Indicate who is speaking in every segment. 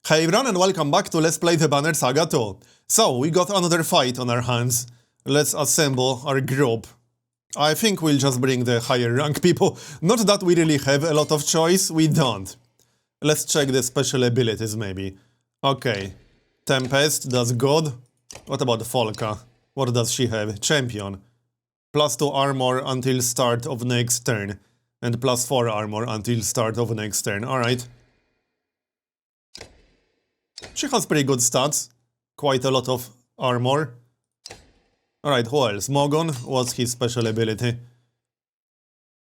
Speaker 1: Hey everyone and welcome back to Let's Play the Banner Saga 2. So, we got another fight on our hands. Let's assemble our group. I think we'll just bring the higher rank people. Not that we really have a lot of choice, we don't. Let's check the special abilities maybe. Okay. Tempest, that's good. What about Folka? What does she have? Champion. +2 armor until start of next turn. And +4 armor until start of next turn. Alright. She has pretty good stats. Quite a lot of armor. Alright, who else? Mogon, what's his special ability?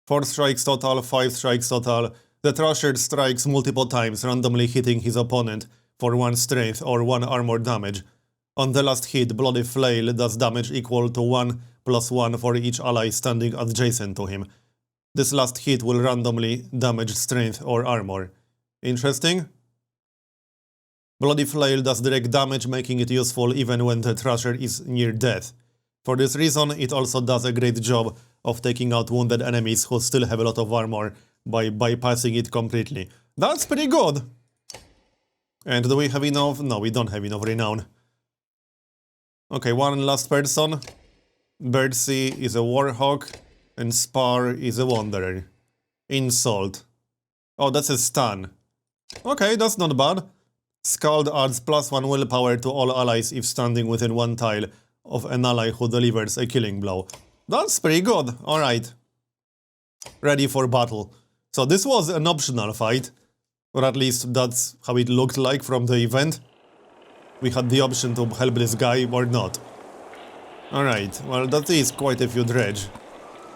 Speaker 1: 4 strikes total, 5 strikes total. The Thrasher strikes multiple times, randomly hitting his opponent for 1 strength or 1 armor damage. On the last hit, Bloody Flail does damage equal to 1+1 for each ally standing adjacent to him. This last hit will randomly damage strength or armor. Interesting? Bloody Flail does direct damage, making it useful even when the Thrasher is near death. For this reason, it also does a great job of taking out wounded enemies who still have a lot of armor by bypassing it completely. That's pretty good! And do we have enough? No, we don't have enough renown. Okay, one last person. Birdsea is a Warhawk, and Spar is a Wanderer. Insult. Oh, that's a stun. Okay, that's not bad. Scald adds +1 willpower to all allies if standing within 1 tile of an ally who delivers a killing blow. That's pretty good, alright. Ready for battle. So this was an optional fight, or at least that's how it looked like from the event. We had the option to help this guy or not. Alright, well that is quite a few dredge.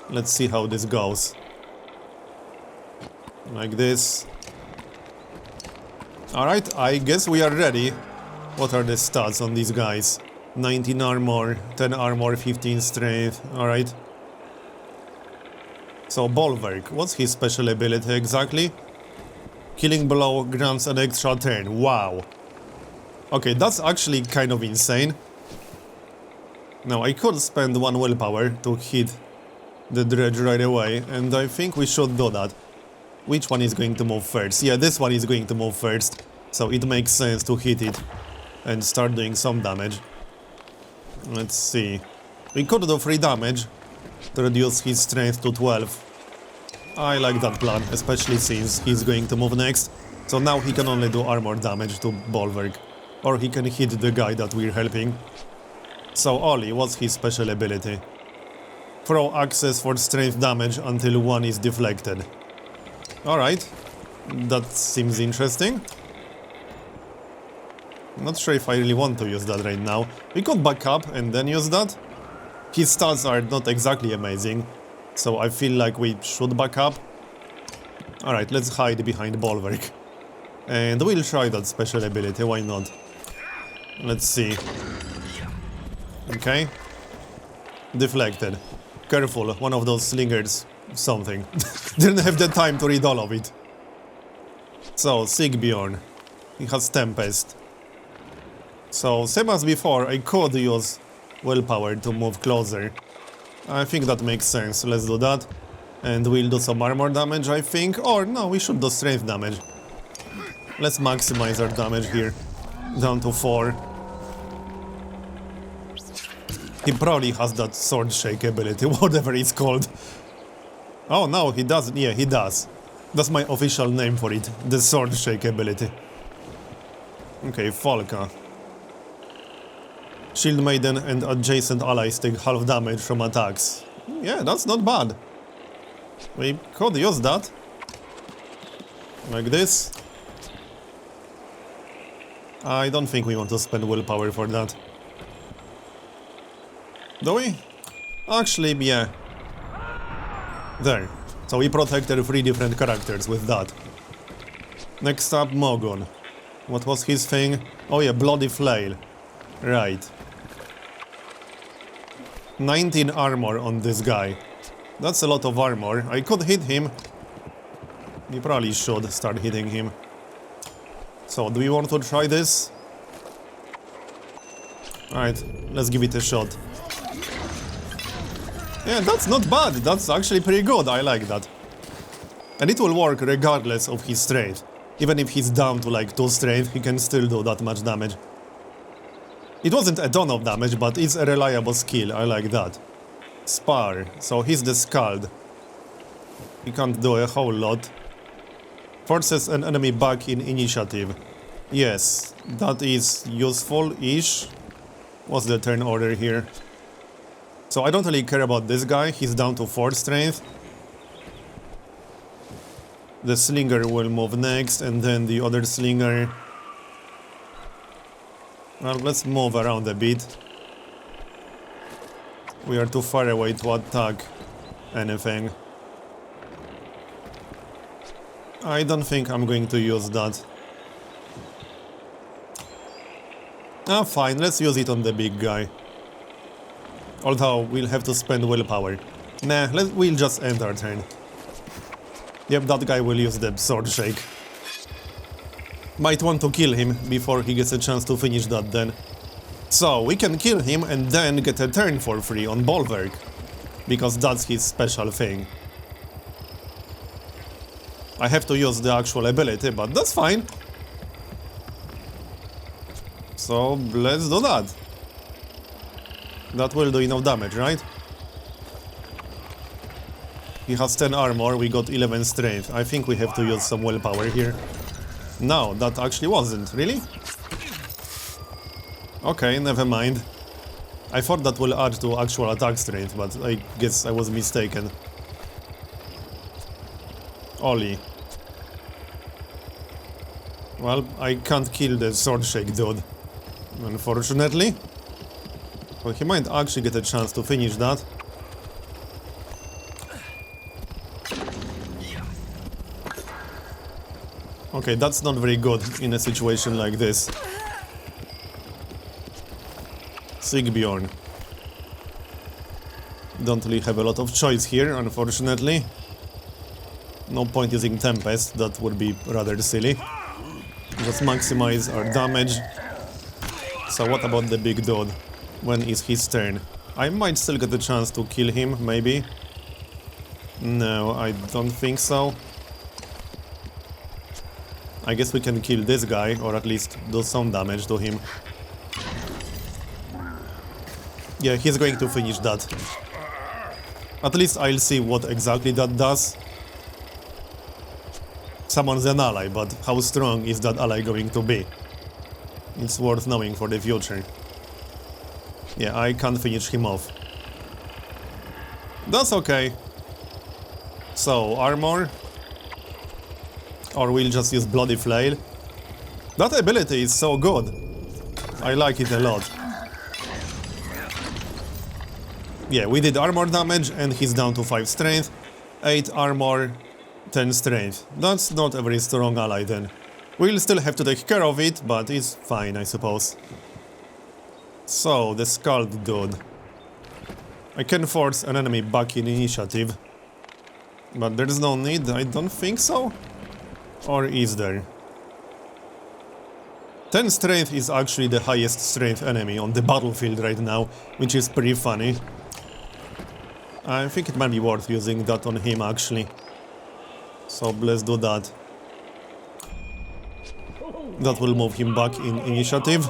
Speaker 1: Let's see how this goes. Like this. Alright, I guess we are ready. What are the stats on these guys? 19 armor, 10 armor, 15 strength, alright. So, Bulwark, what's his special ability exactly? Killing blow grants an extra turn, wow. Okay, that's actually kind of insane. Now, I could spend 1 willpower to hit the dredge right away, and I think we should do that. Which one is going to move first? Yeah, this one is going to move first, so it makes sense to hit it and start doing some damage. Let's see. We could do 3 damage to reduce his strength to 12. I like that plan, especially since he's going to move next. So now he can only do armor damage to Bulwark, or he can hit the guy that we're helping. So Ollie, what's his special ability? Throw access for strength damage until 1 is deflected. Alright, that seems interesting. Not sure if I really want to use that right now. We could back up and then use that. His stats are not exactly amazing, so I feel like we should back up. Alright, let's hide behind Bulwark. And we'll try that special ability, why not? Let's see. Okay. Deflected. Careful, one of those slingers something. Didn't have the time to read all of it. So, Sigbjorn. He has Tempest. So, same as before, I could use willpower to move closer. I think that makes sense, let's do that. And we'll do some armor damage, I think. Or, no, we should do strength damage. Let's maximize our damage here. Down to 4. He probably has that sword shake ability, whatever it's called. Oh no, he doesn't. Yeah, he does. That's my official name for it. The sword shake ability. Okay, Folka. Shield Maiden and adjacent allies take half damage from attacks. Yeah, that's not bad. We could use that. Like this. I don't think we want to spend willpower for that. Do we? Actually, yeah. There. So we protected 3 different characters with that. Next up, Mogon. What was his thing? Oh yeah, Bloody Flail. Right. 19 armor on this guy. That's a lot of armor. I could hit him. We probably should start hitting him. So, do we want to try this? Alright, let's give it a shot. Yeah, that's not bad. That's actually pretty good. I like that. And it will work regardless of his strength. Even if he's down to like 2 strength, he can still do that much damage. It wasn't a ton of damage, but it's a reliable skill, I like that. Spar, so he's the Scald. He can't do a whole lot. Forces an enemy back in initiative. Yes, that is useful-ish. What's the turn order here? So I don't really care about this guy, he's down to 4 strength. The Slinger will move next, and then the other Slinger. Well, let's move around a bit. We are too far away to attack anything. I don't think I'm going to use that. Ah, fine, let's use it on the big guy. Although, we'll have to spend willpower. Nah, we'll just end our turn. Yep, that guy will use the sword shake. Might want to kill him before he gets a chance to finish that then. So, we can kill him and then get a turn for free on Bolverk. Because that's his special thing. I have to use the actual ability, but that's fine. So, let's do that. That will do enough damage, right? He has 10 armor, we got 11 strength. I think we have to use some willpower here. No, that actually wasn't. Really? Okay, never mind. I thought that will add to actual attack strength, but I guess I was mistaken. Ollie. Well, I can't kill the sword shake dude, unfortunately. Well, he might actually get a chance to finish that. Okay, that's not very good in a situation like this. Sigbjorn. Don't really have a lot of choice here, unfortunately. No point using Tempest, that would be rather silly. Just maximize our damage. So what about the big dude? When is his turn? I might still get the chance to kill him, maybe. No, I don't think so. I guess we can kill this guy, or at least do some damage to him. Yeah, he's going to finish that. At least I'll see what exactly that does. Summons an ally, but how strong is that ally going to be? It's worth knowing for the future. Yeah, I can't finish him off. That's okay. So, armor. Or we'll just use Bloody Flail. That ability is so good. I like it a lot. Yeah, we did armor damage and he's down to 5 strength. 8 armor, 10 strength. That's not a very strong ally then. We'll still have to take care of it, but it's fine, I suppose. So, the Scald dude. I can force an enemy back in initiative. But there's no need, I don't think so. Or is there? 10 strength is actually the highest strength enemy on the battlefield right now, which is pretty funny. I think it might be worth using that on him actually. So let's do that. That will move him back in initiative.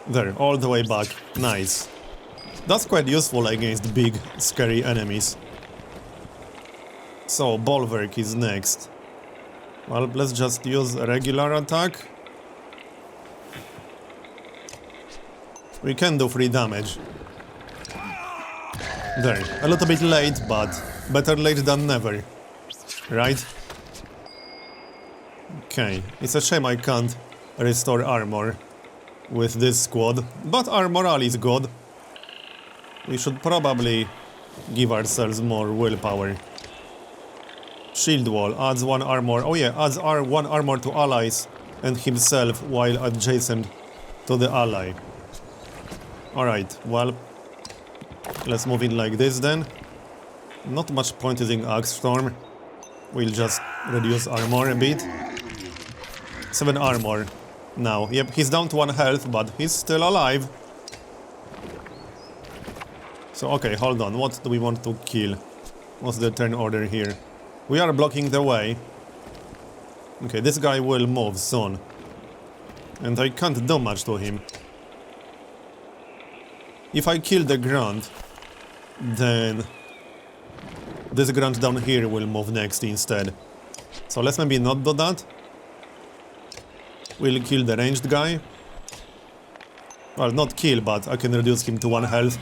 Speaker 1: There, all the way back. Nice. That's quite useful against big, scary enemies. So, Bolverk is next. Well, let's just use a regular attack. We can do 3 damage. There, a little bit late, but better late than never. Right? Okay, it's a shame I can't restore armor with this squad, but our morale is good. We should probably give ourselves more willpower. Shield wall adds 1 armor. Oh yeah, adds 1 armor to allies and himself while adjacent to the ally. Alright, well, let's move in like this then. Not much point using Axe Storm. We'll just reduce armor a bit. 7 armor now. Yep, he's down to 1 health, but he's still alive. So, okay, hold on. What do we want to kill? What's the turn order here? We are blocking the way. Okay, this guy will move soon. And I can't do much to him. If I kill the grunt, then this grunt down here will move next instead. So let's maybe not do that. We'll kill the ranged guy. Well, not kill, but I can reduce him to 1 health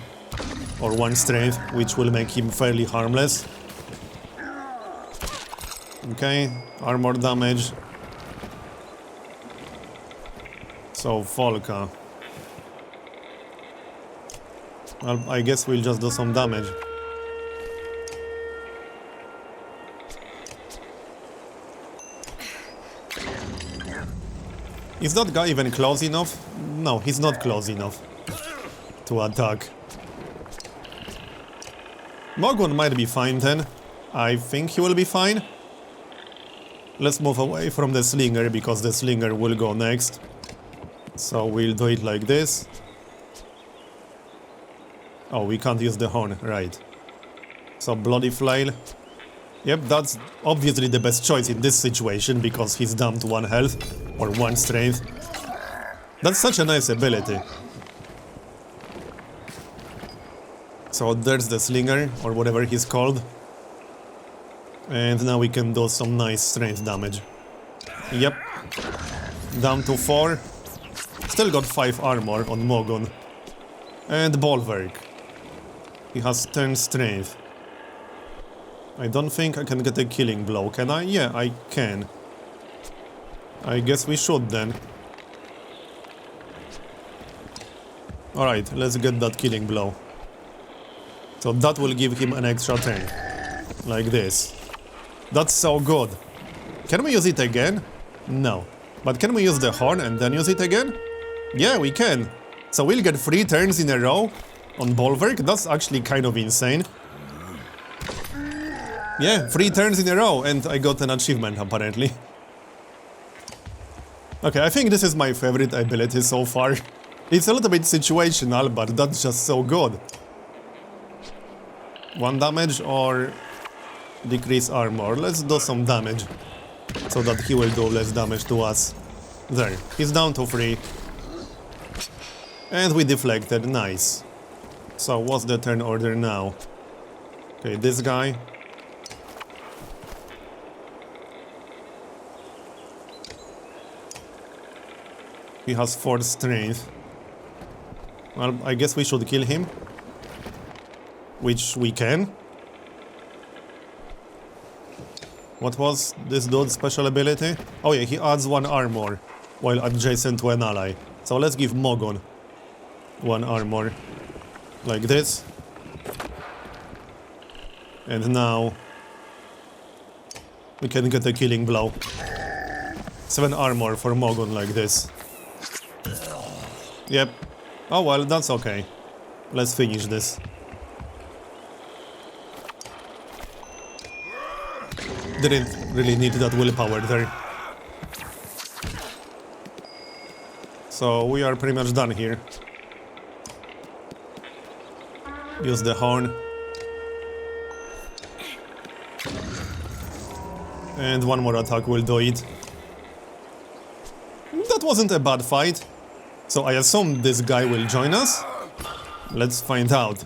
Speaker 1: or 1 strength, which will make him fairly harmless. Okay, armor damage. So, Volka. Well, I guess we'll just do some damage. Is that guy even close enough? No, he's not close enough to attack. Mogun might be fine then. I think he will be fine. Let's move away from the slinger because the slinger will go next. So we'll do it like this. Oh, we can't use the horn, right. So bloody flail. Yep, that's obviously the best choice in this situation because he's down to 1 health or 1 strength. That's such a nice ability. So there's the slinger or whatever he's called. And now we can do some nice strength damage. Yep. Down to 4. Still got 5 armor on Mogun. And Bolverk. He has 10 strength. I don't think I can get a killing blow, can I? Yeah, I can. I guess we should then. Alright, let's get that killing blow. So that will give him an extra turn. Like this. That's so good. Can we use it again? No. But can we use the horn and then use it again? Yeah, we can. So we'll get 3 turns in a row on Bolverk. That's actually kind of insane. Yeah, 3 turns in a row and I got an achievement apparently. Okay, I think this is my favorite ability so far. It's a little bit situational, but that's just so good. 1 damage or decrease armor. Let's do some damage so that he will do less damage to us. There, he's down to 3. And we deflected, nice. So what's the turn order now? Okay, this guy. He has 4 strength. Well, I guess we should kill him. Which we can. What was this dude's special ability? Oh yeah, he adds 1 armor while adjacent to an ally. So let's give Mogun 1 armor. Like this. And now we can get a killing blow. 7 armor for Mogun like this. Yep. Oh well, that's okay. Let's finish this. Didn't really need that willpower there. So we are pretty much done here. Use the horn. And 1 more attack will do it. That wasn't a bad fight. So I assume this guy will join us? Let's find out.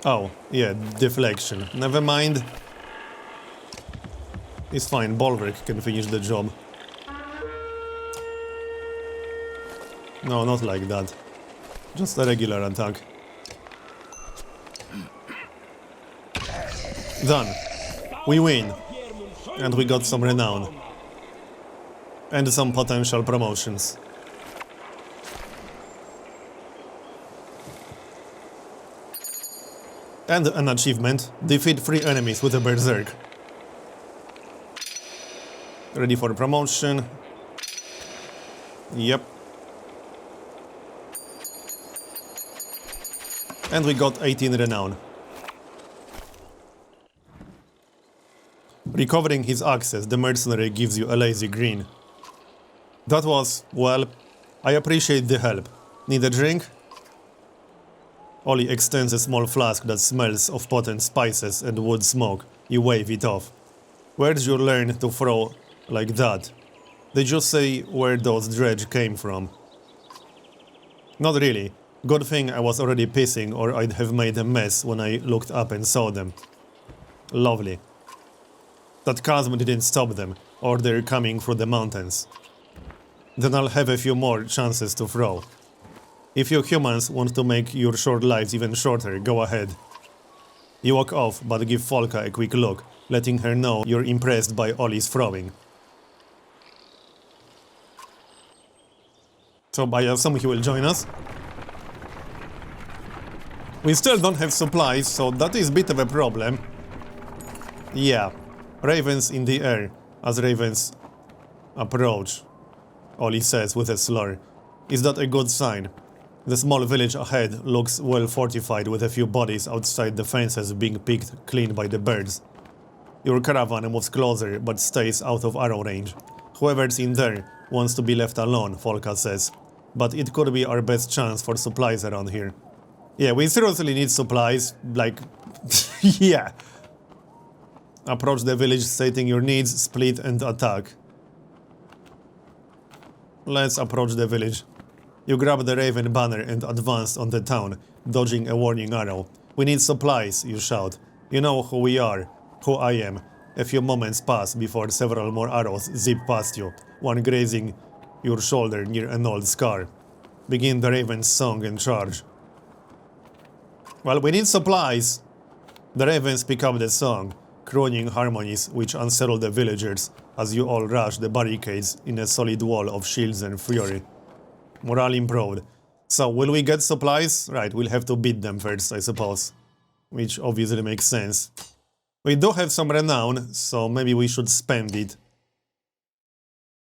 Speaker 1: Oh, yeah, deflection. Never mind. It's fine, Bolverk can finish the job. No, not like that. Just a regular attack. Done. We win. And we got some renown. And some potential promotions. And an achievement. Defeat 3 enemies with a berserk. Ready for promotion. Yep. And we got 18 renown. Recovering his access, the mercenary gives you a lazy grin. That was, well, I appreciate the help. Need a drink? Ollie extends a small flask that smells of potent spices and wood smoke. You wave it off. Where'd you learn to throw like that? Did you say where those dredge came from? Not really. Good thing I was already pissing or I'd have made a mess when I looked up and saw them. Lovely. That chasm didn't stop them, or they're coming through the mountains. Then I'll have a few more chances to throw. If you humans want to make your short lives even shorter, go ahead. You walk off, but give Folka a quick look, letting her know you're impressed by Ollie's throwing. So I assume he will join us. We still don't have supplies, so that is a bit of a problem. Yeah, ravens in the air, as ravens approach, Ollie says with a slur. Is that a good sign? The small village ahead looks well fortified with a few bodies outside the fences being picked clean by the birds. Your caravan moves closer, but stays out of arrow range. Whoever's in there wants to be left alone, Folka says. But it could be our best chance for supplies around here. Yeah, we seriously need supplies, like... yeah. Approach the village stating your needs, split and attack. Let's approach the village. You grab the raven banner and advance on the town, dodging a warning arrow. We need supplies, you shout. You know who we are, who I am. A few moments pass before several more arrows zip past you, one grazing your shoulder near an old scar. Begin the raven's song and charge. Well, we need supplies. The ravens pick up the song, crooning harmonies which unsettle the villagers as you all rush the barricades in a solid wall of shields and fury. Morale improved. So, will we get supplies? Right, we'll have to beat them first, I suppose. Which obviously makes sense. We do have some renown, so maybe we should spend it.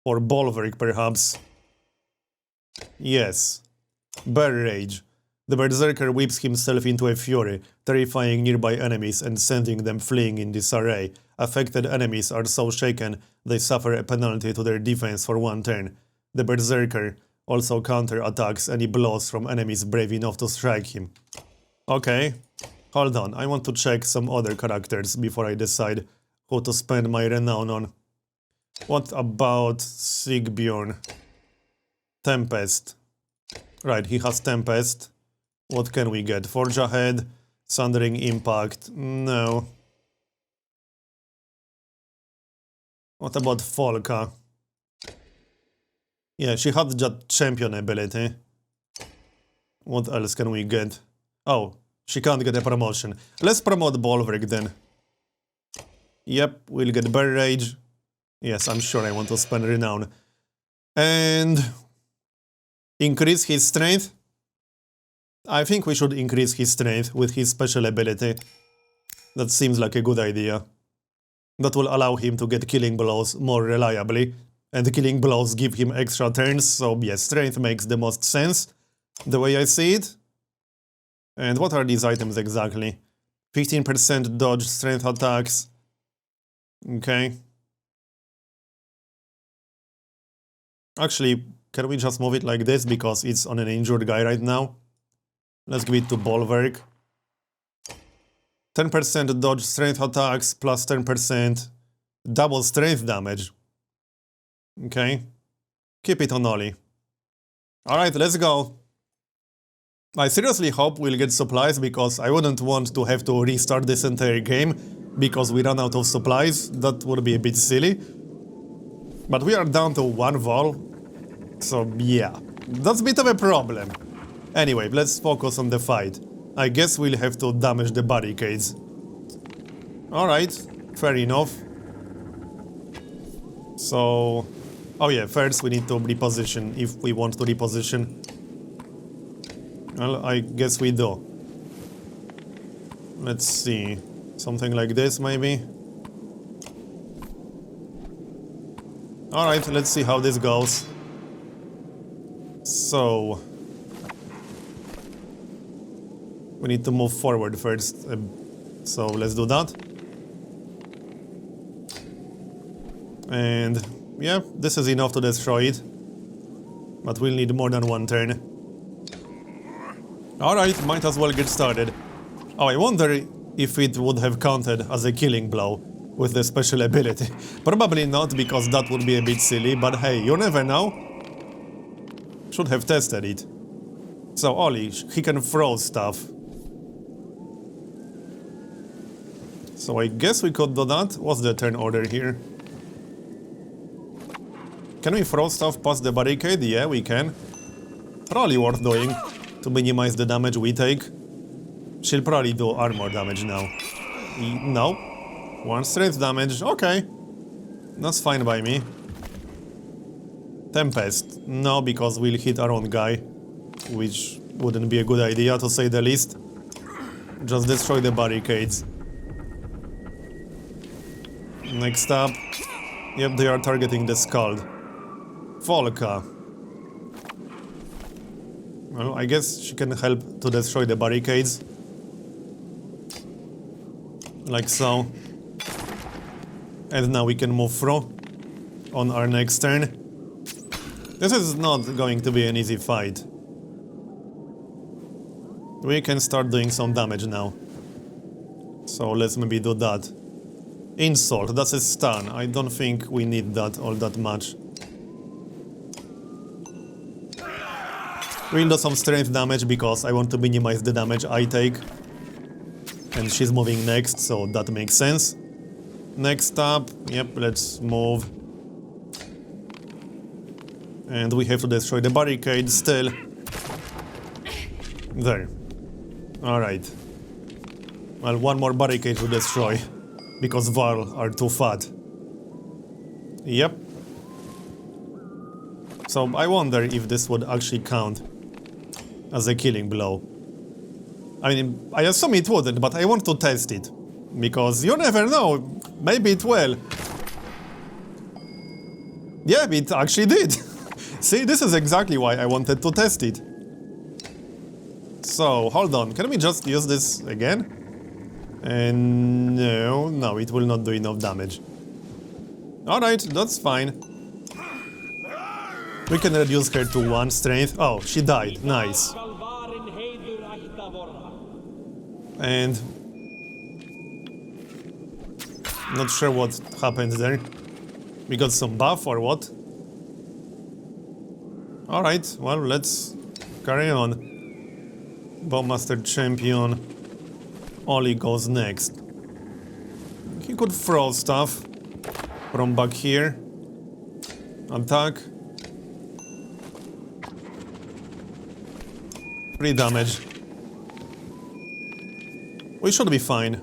Speaker 1: Or Bulwark, perhaps. Yes. Bear Rage. The Berserker whips himself into a fury, terrifying nearby enemies and sending them fleeing in disarray. Affected enemies are so shaken, they suffer a penalty to their defense for 1 turn. The Berserker also counter-attacks any blows from enemies brave enough to strike him. Okay. Hold on, I want to check some other characters before I decide who to spend my renown on. What about Sigbjorn? Tempest. Right, he has Tempest. What can we get? Forge Ahead, Sundering Impact. No. What about Folka? Yeah, she had that champion ability. What else can we get? Oh, she can't get a promotion. Let's promote Bulwark then. Yep, we'll get Bear Rage. Yes, I'm sure I want to spend Renown. And... increase his strength? I think we should increase his strength with his special ability. That seems like a good idea. That will allow him to get killing blows more reliably. And killing blows give him extra turns, so yes, strength makes the most sense. The way I see it. And what are these items exactly? 15% dodge strength attacks. Okay. Actually, can we just move it like this because it's on an injured guy right now? Let's give it to Bulwark. 10% dodge strength attacks plus 10% double strength damage. Okay. Keep it on Ollie. Alright, let's go. I seriously hope we'll get supplies because I wouldn't want to have to restart this entire game because we ran out of supplies. That would be a bit silly. But we are down to 1 vol. So yeah, that's a bit of a problem. Anyway, let's focus on the fight. I guess we'll have to damage the barricades. Alright, fair enough. So... oh yeah, first we need to reposition if we want to reposition. Well, I guess we do. Let's see. Something like this, maybe? Alright, let's see how this goes. So... we need to move forward first, so let's do that. And yeah, this is enough to destroy it. But we'll need more than 1 turn. Alright, might as well get started. Oh, I wonder if it would have counted as a killing blow with the special ability. Probably not, because that would be a bit silly, but hey, you never know. Should have tested it. So Ollie, he can throw stuff. So I guess we could do that. What's the turn order here? Can we throw stuff past the barricade? Yeah, we can. Probably worth doing to minimize the damage we take. She'll probably do armor damage now. No. 1 strength damage. Okay. That's fine by me. Tempest. No, because we'll hit our own guy. Which wouldn't be a good idea, to say the least. Just destroy the barricades. Next up. Yep, they are targeting the Skald. Volka. Well, I guess she can help to destroy the barricades. Like so. And now we can move through on our next turn. This is not going to be an easy fight. We can start doing some damage now. So let's maybe do that. Insult, that's a stun. I don't think we need that all that much. We'll do some strength damage because I want to minimize the damage I take. And she's moving next, so that makes sense. Next up, yep, let's move. And we have to destroy the barricade still. There. Alright. Well, one more barricade to destroy. Because Varl are too fat. Yep. So I wonder if this would actually count as a killing blow. I mean, I assume it wouldn't, but I want to test it. Because you never know, maybe it will. Yeah, it actually did. See, this is exactly why I wanted to test it. So, hold on, can we just use this again? And no, it will not do enough damage. Alright, that's fine. We can reduce her to 1 strength. Oh, she died, nice. And not sure what happened there. We got some buff or what? Alright, well, let's carry on. Bowmaster Champion. Ollie goes next. He could throw stuff from back here. Attack. 3 damage. We should be fine.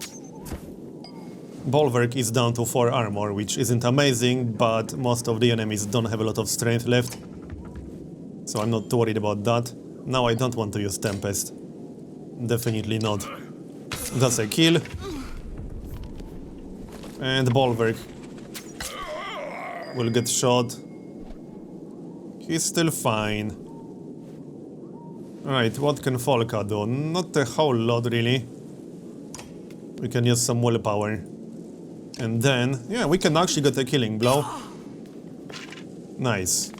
Speaker 1: Bolverk is down to 4 armor, which isn't amazing, but most of the enemies don't have a lot of strength left. So I'm not too worried about that. Now I don't want to use Tempest. Definitely not. That's a kill. And Bolverk will get shot. He's still fine. Alright, what can Volka do? Not a whole lot, really. We can use some willpower. And then, yeah, we can actually get a killing blow. Nice.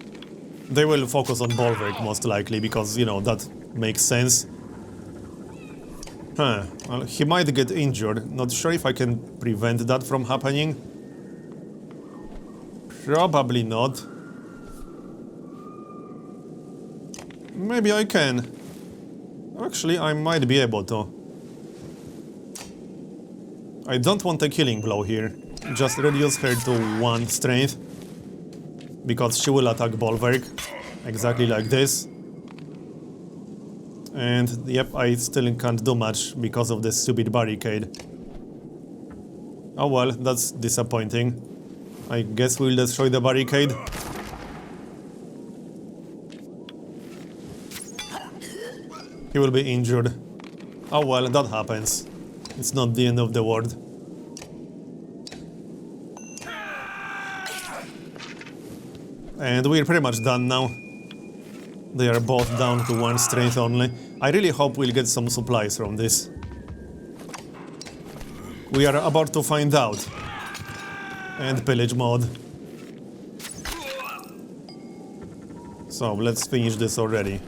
Speaker 1: They will focus on Bolverk, most likely, because, you know, that makes sense. Huh, well, he might get injured. Not sure if I can prevent that from happening. Probably not. Maybe I can. Actually, I might be able to. I don't want a killing blow here. Just reduce her to 1 strength. Because she will attack Bolverk. Exactly like this. And, yep, I still can't do much because of this stupid barricade. Oh well, that's disappointing. I guess we'll destroy the barricade. He will be injured. Oh well, that happens. It's not the end of the world. And we're pretty much done now. They are both down to 1 strength only. I really hope we'll get some supplies from this. We are about to find out. And pillage mode. So, let's finish this already.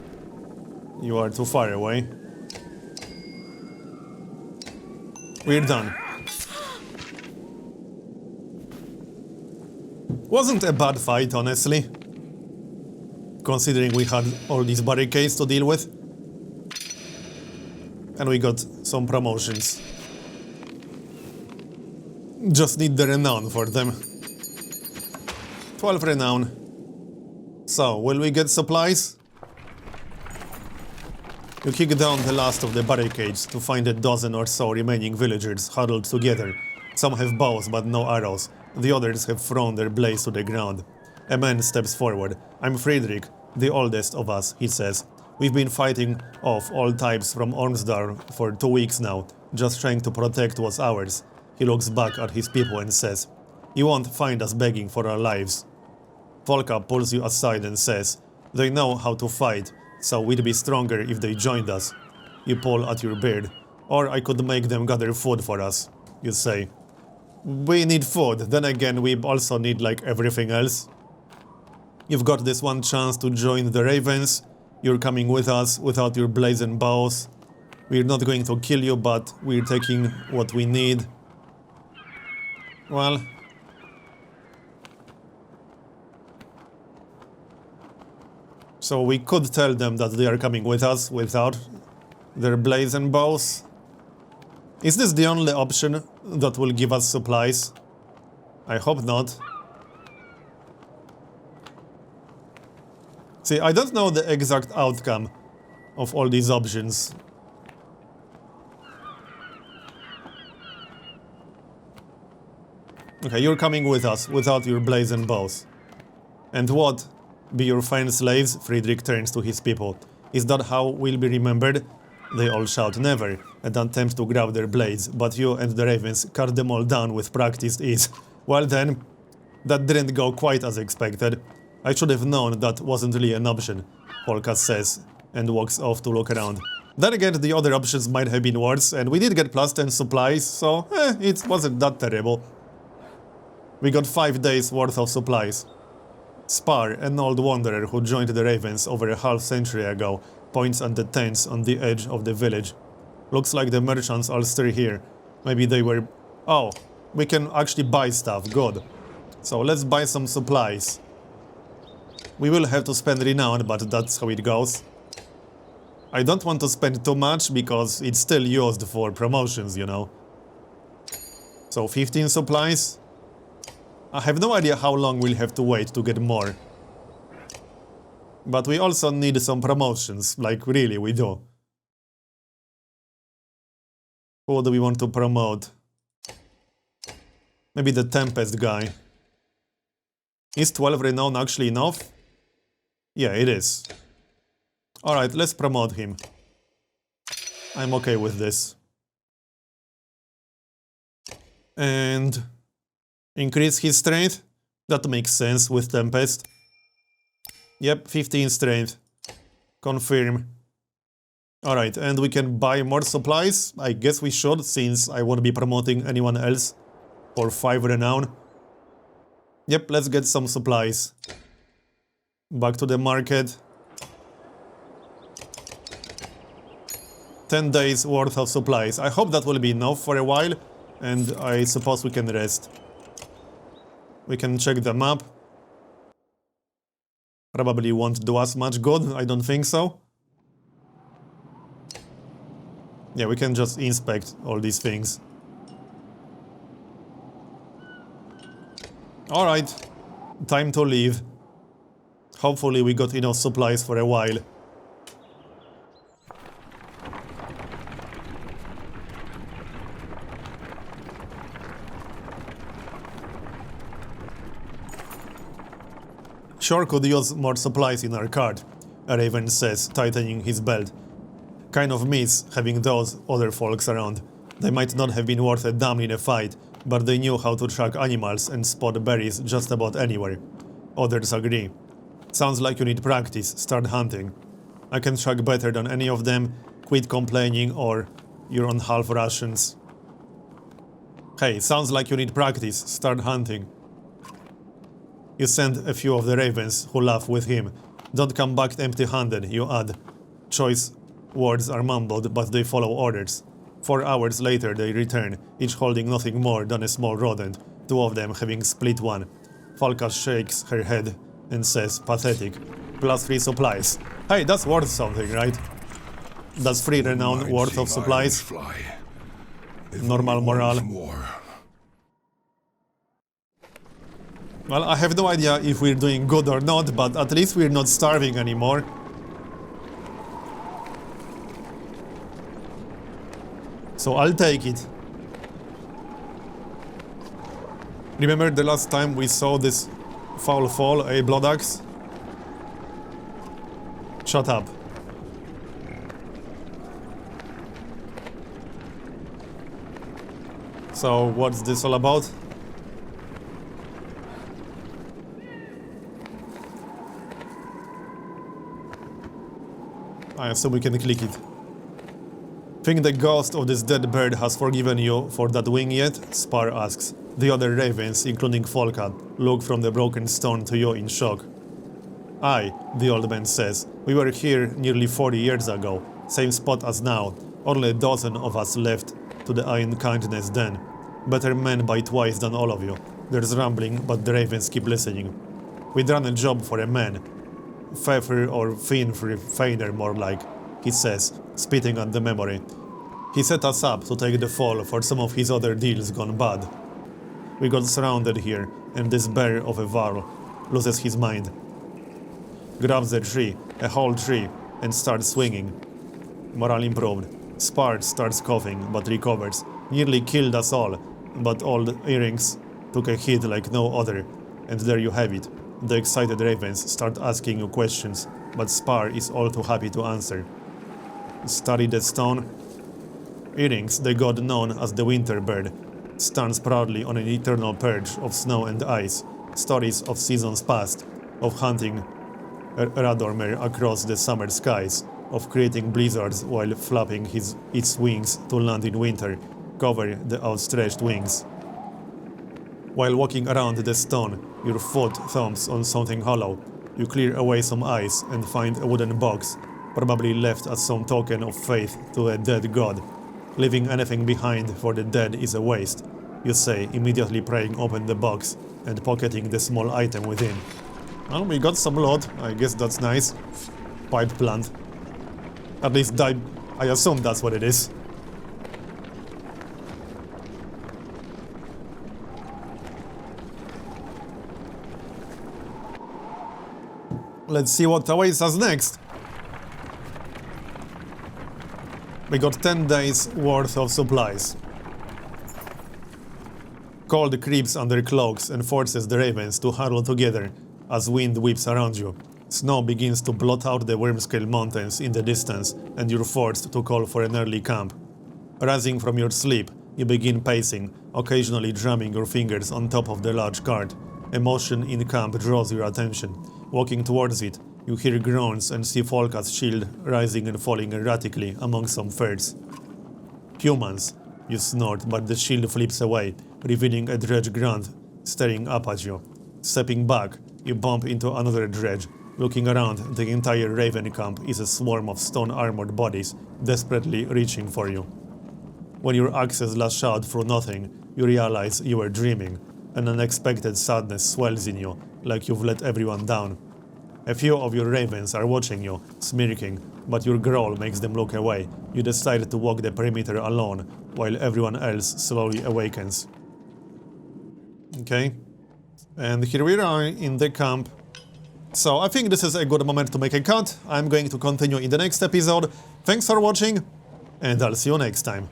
Speaker 1: You are too far away. We're done. Wasn't a bad fight, honestly. Considering we had all these barricades to deal with. And we got some promotions. Just need the renown for them. 12 renown. So, will we get supplies? You kick down the last of the barricades to find a dozen or so remaining villagers huddled together. Some have bows but no arrows. The others have thrown their blades to the ground. A man steps forward. I'm Friedrich, the oldest of us, he says. We've been fighting off all types from Ormsdar for 2 weeks now, just trying to protect what's ours. He looks back at his people and says, You won't find us begging for our lives. Volka pulls you aside and says, They know how to fight, so we'd be stronger if they joined us. You pull at your beard. Or I could make them gather food for us, you say. We need food, then again we also need like everything else. You've got this one chance to join the Ravens. You're coming with us without your blades and bows. We're not going to kill you, but we're taking what we need. Well... So we could tell them that they are coming with us without their blades and bows. Is this the only option that will give us supplies? I hope not. See, I don't know the exact outcome of all these options. Okay, you're coming with us without your blades and bows. And what? Be your fine slaves? Friedrich turns to his people. Is that how we'll be remembered? They all shout never and attempt to grab their blades, but you and the Ravens cut them all down with practiced ease. Well then, that didn't go quite as expected. I should have known that wasn't really an option, Polka says, and walks off to look around. Then again, the other options might have been worse, and we did get plus 10 supplies, so it wasn't that terrible. We got 5 days worth of supplies. Spar, an old wanderer who joined the Ravens over a half-century ago, points at the tents on the edge of the village. Looks like the merchants are still here. Maybe they were... Oh, we can actually buy stuff, good. So let's buy some supplies. We will have to spend renown, but that's how it goes. I don't want to spend too much, because it's still used for promotions, you know. So 15 supplies. I have no idea how long we'll have to wait to get more. But we also need some promotions, like really we do. Who do we want to promote? Maybe the Tempest guy. Is 12 renown actually enough? Yeah, it is. Alright, let's promote him. I'm okay with this. And... increase his strength? That makes sense with Tempest. Yep, 15 strength. Confirm. Alright, and we can buy more supplies? I guess we should, since I won't be promoting anyone else for 5 renown. Yep, let's get some supplies. Back to the market. 10 days worth of supplies. I hope that will be enough for a while, and I suppose we can rest. We can check the map. Probably won't do us much good, I don't think so. Yeah, we can just inspect all these things. Alright, time to leave. Hopefully we got enough supplies for a while. Sure could use more supplies in our cart, a Raven says, tightening his belt. Kind of miss having those other folks around. They might not have been worth a damn in a fight, but they knew how to track animals and spot berries just about anywhere. Others agree. Sounds like you need practice, start hunting. I can track better than any of them, quit complaining, or you're on half rations. Hey, sounds like you need practice, start hunting. You send a few of the Ravens, who laugh with him. Don't come back empty-handed, you add. Choice words are mumbled, but they follow orders. 4 hours later they return, each holding nothing more than a small rodent, 2 of them having split one. Falka shakes her head and says, pathetic. +3 supplies. Hey, that's worth something, right? That's 3 renown worth of supplies. Normal morale. Well, I have no idea if we're doing good or not, but at least we're not starving anymore. So I'll take it. Remember the last time we saw this foul fall, a blood axe? Shut up. So what's this all about? I assume we can click it. Think the ghost of this dead bird has forgiven you for that wing yet? Spar asks. The other ravens, including Folka, look from the broken stone to you in shock. Aye, the old man says. We were here nearly 40 years ago. Same spot as now. Only a dozen of us left to the Iron Kindness then. Better men by twice than all of you. There's rambling, but the ravens keep listening. We'd run a job for a man. Pfeffer or Feiner more like, he says, spitting at the memory. He set us up to take the fall for some of his other deals gone bad. We got surrounded here, and this bear of a Varl loses his mind. Grabs a tree, a whole tree, and starts swinging. Morale improved. Spart starts coughing, but recovers. Nearly killed us all, but old earrings took a hit like no other. And there you have it. The excited ravens start asking you questions, but Spar is all too happy to answer. Study the stone. Earrings, the god known as the winter bird, stands proudly on an eternal perch of snow and ice. Stories of seasons past, of hunting Radormer across the summer skies, of creating blizzards while flapping its wings to land in winter, cover the outstretched wings. While walking around the stone, your foot thumps on something hollow. You clear away some ice and find a wooden box, probably left as some token of faith to a dead god. Leaving anything behind for the dead is a waste, you say, immediately prying open the box and pocketing the small item within. Well, we got some blood, I guess that's nice. Pipe plant. At least I assume that's what it is. Let's see what awaits us next. We got 10 days worth of supplies. Cold creeps under cloaks and forces the ravens to huddle together as wind whips around you. Snow begins to blot out the Wormscale Mountains in the distance, and you're forced to call for an early camp. Rising from your sleep, you begin pacing, occasionally drumming your fingers on top of the large cart. A motion in camp draws your attention. Walking towards it, you hear groans and see Folka's shield rising and falling erratically among some ferns. Humans, you snort, but the shield flips away, revealing a dredge grunt staring up at you. Stepping back, you bump into another dredge. Looking around, the entire raven camp is a swarm of stone-armored bodies, desperately reaching for you. When your axes lash out through nothing, you realize you were dreaming. An unexpected sadness swells in you, like you've let everyone down. A few of your ravens are watching you, smirking, but your growl makes them look away. You decide to walk the perimeter alone, while everyone else slowly awakens. Okay. And here we are in the camp. So I think this is a good moment to make a cut. I'm going to continue in the next episode. Thanks for watching, and I'll see you next time.